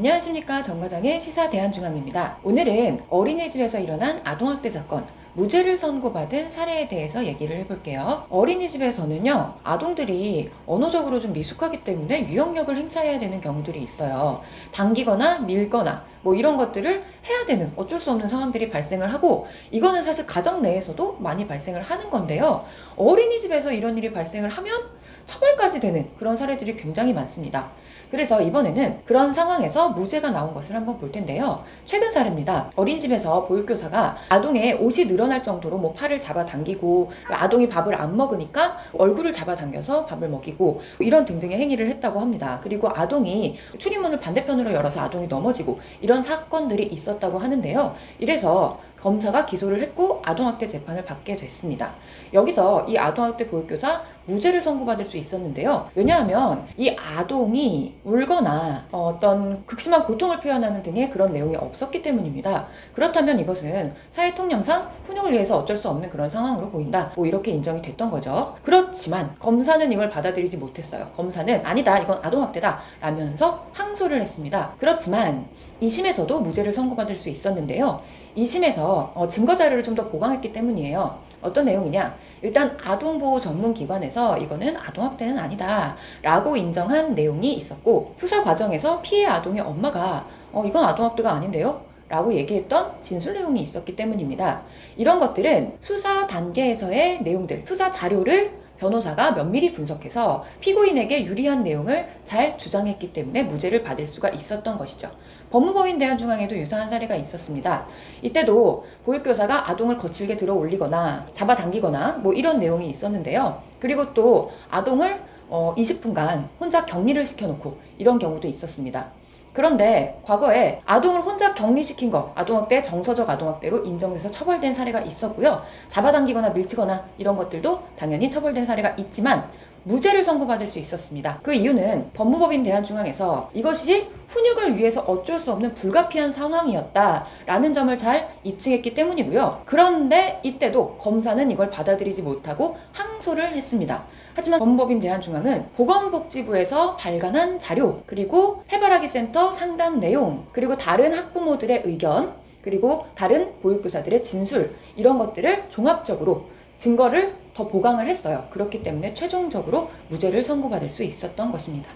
안녕하십니까. 정과장의 시사대한중앙입니다. 오늘은 어린이집에서 일어난 아동학대 사건, 무죄를 선고받은 사례에 대해서 얘기를 해볼게요. 어린이집에서는요, 아동들이 언어적으로 좀 미숙하기 때문에 유형력을 행사해야 되는 경우들이 있어요. 당기거나 밀거나 뭐 이런 것들을 해야 되는 어쩔 수 없는 상황들이 발생을 하고, 이거는 사실 가정 내에서도 많이 발생을 하는 건데요. 어린이집에서 이런 일이 발생을 하면 처벌까지 되는 그런 사례들이 굉장히 많습니다. 그래서 이번에는 그런 상황에서 무죄가 나온 것을 한번 볼 텐데요. 최근 사례입니다. 어린이집에서 보육교사가 아동의 옷이 늘어날 정도로 뭐 팔을 잡아당기고, 아동이 밥을 안 먹으니까 얼굴을 잡아당겨서 밥을 먹이고, 이런 등등의 행위를 했다고 합니다. 그리고 아동이 출입문을 반대편으로 열어서 아동이 넘어지고, 이런 사건들이 있었다고 하는데요. 이래서 검사가 기소를 했고 아동학대 재판을 받게 됐습니다. 여기서 이 아동학대 보육교사 무죄를 선고받을 수 있었는데요. 왜냐하면 이 아동이 울거나 어떤 극심한 고통을 표현하는 등의 그런 내용이 없었기 때문입니다. 그렇다면 이것은 사회통념상 훈육을 위해서 어쩔 수 없는 그런 상황으로 보인다, 뭐 이렇게 인정이 됐던 거죠. 그렇지만 검사는 이걸 받아들이지 못했어요. 검사는 아니다, 이건 아동학대다 라면서 항소를 했습니다. 그렇지만 2심에서도 무죄를 선고받을 수 있었는데요. 2심에서 증거 자료를 좀 더 보강했기 때문이에요. 어떤 내용이냐? 일단 아동보호 전문기관에서 이거는 아동학대는 아니다 라고 인정한 내용이 있었고, 수사 과정에서 피해 아동의 엄마가 이건 아동학대가 아닌데요? 라고 얘기했던 진술 내용이 있었기 때문입니다. 이런 것들은 수사 단계에서의 내용들, 수사 자료를 변호사가 면밀히 분석해서 피고인에게 유리한 내용을 잘 주장했기 때문에 무죄를 받을 수가 있었던 것이죠. 법무법인 대한중앙에도 유사한 사례가 있었습니다. 이때도 보육교사가 아동을 거칠게 들어 올리거나 잡아당기거나 뭐 이런 내용이 있었는데요. 그리고 또 아동을 20분간 혼자 격리를 시켜놓고 이런 경우도 있었습니다. 그런데 과거에 아동을 혼자 격리시킨 거, 아동학대, 정서적 아동학대로 인정돼서 처벌된 사례가 있었고요. 잡아당기거나 밀치거나 이런 것들도 당연히 처벌된 사례가 있지만 무죄를 선고받을 수 있었습니다. 그 이유는 법무법인 대한중앙에서 이것이 훈육을 위해서 어쩔 수 없는 불가피한 상황이었다라는 점을 잘 입증했기 때문이고요. 그런데 이때도 검사는 이걸 받아들이지 못하고 항소를 했습니다. 하지만 법무법인 대한중앙은 보건복지부에서 발간한 자료, 그리고 해바라기 센터 상담 내용, 그리고 다른 학부모들의 의견, 그리고 다른 보육교사들의 진술, 이런 것들을 종합적으로 증거를 더 보강을 했어요. 그렇기 때문에 최종적으로 무죄를 선고받을 수 있었던 것입니다.